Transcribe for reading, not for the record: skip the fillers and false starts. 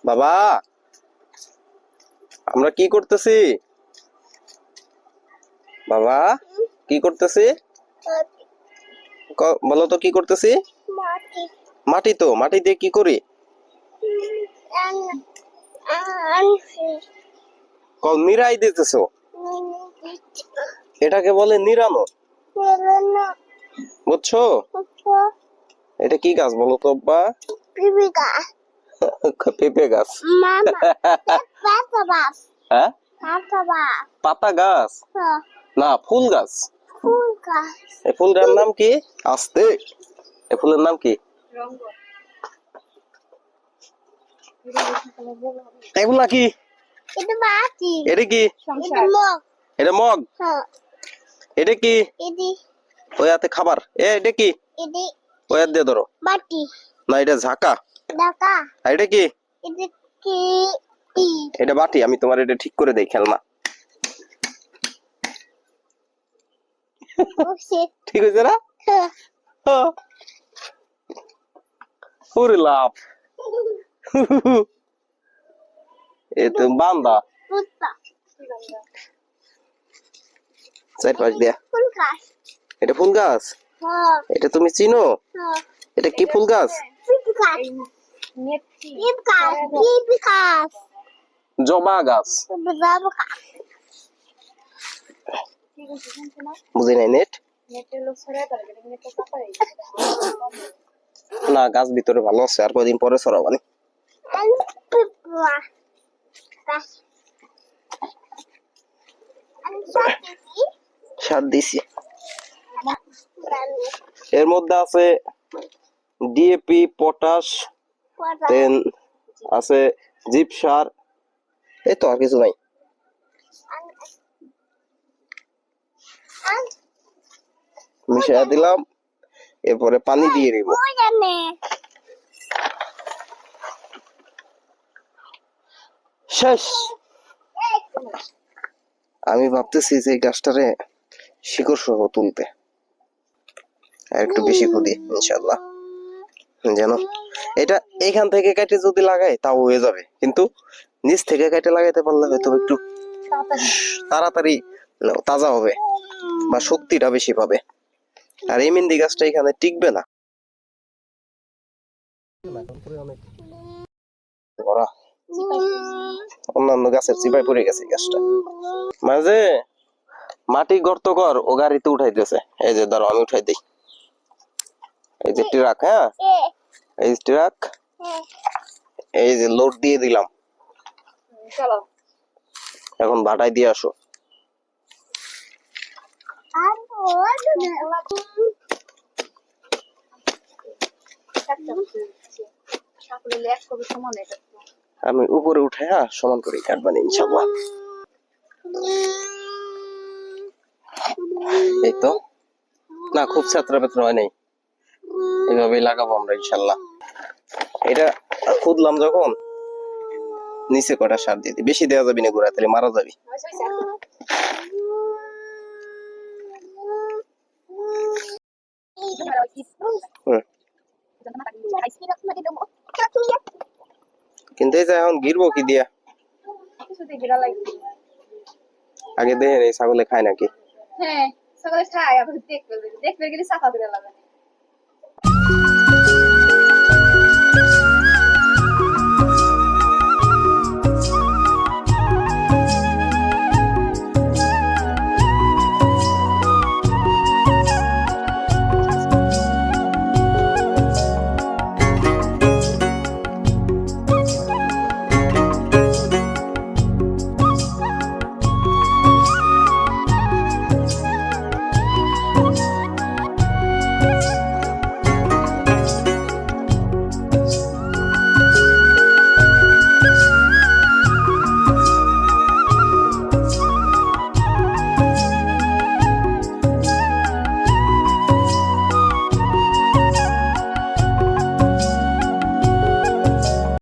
বাবা, আমরা কি করতেছি? বাবা, কি করতেছি? বলো তো কি করতেছি? মাটি। তো মাটি দিয়ে কি করি? নিরাই দিতেছো? এটাকে বলে নিরানো, বুঝছো? এটা কি গাছ বলো তো আব্বা? পেঁপে গাছ। হ্যাঁ, পাতা গাছ না, ফুল গাছ। এই ফুলটার নাম কি? আস্তে, এই ফুলের নাম কি? এগুলা কি? এটা কি? এটা মগ। এটা কি? ওই হাতে খাবার। এটা কি? ওই হাত দিয়ে ধরো। না, এটা ঝাঁকা। আর এটা কি? এটা বাটি। আমি তোমার এটা ঠিক করে দেই, খেলনা। ঠিক হয়েছে না? ওরে লাভ। এ তো বান্দা চার পাঁচ দিয়া। এটা ফুল গাছ? এটা তুমি চিনো? এটা কি ফুল গাছ? জবা গাছ। বুঝি নাই। নেট না, গাছ ভিতরে ভালো আছে, আর কদিন পরে ছড়াবানি। সার দিছি। এর মধ্যে আছে ডিএপি, পটাশ, দেন আছে জিপ সার, এই তো, আর কিছু নাই। মিশিয়ে দিলাম, এরপরে পানি দিয়ে দিব। শেষ। আমি ভাবতেছি যে গাছটারে শিকড় সহ তুলতে, আর একটু বেশি খুদি ইনশাল্লাহ, যেন এটা এখান থেকে কেটে যদি লাগাই তাও হয়ে যাবে, কিন্তু নিচ থেকে কেটে লাগাইতে পারলে হয়তো একটু তাড়াতাড়ি তাজা হবে বা শক্তিটা বেশি পাবে। আর এই মেহেন্দি গাছটা এখানে টিকবে না, অন্যান্য গাছের চিপায় পড়ে গেছে গাছটা। মাঝে মাটি গর্ত কর, ও গাড়িতে উঠাইতেছে। এই যে ধরো, আমি উঠাই দিই। এই যে ট্রাক, হ্যাঁ, এই ট্রাক, এই যে লোড দিয়ে দিলাম। এখন ভাটাই দিয়ে আসো। আমি উপরে উঠে সমান করে কাটবানি ইনশাআল্লাহ। এই তো না, খুব ছাত্রা পেত্রা হয় নাই, এইভাবেই লাগাবো আমরা ইনশাআল্লাহ। এটা খুদলাম যখন, নিচে কটা সার দিয়ে দিই, বেশি দেওয়া যাবি না, গোড়া তাহলে মারা যাবি। কিন্তু এই যে এখন গিরবো কি দিয়া? আগে দেখে এই ছাগলে খায় নাকি? হ্যাঁ, ছাগলে খায়, আবার দেখবে গেলে সাফা করে লাগানো।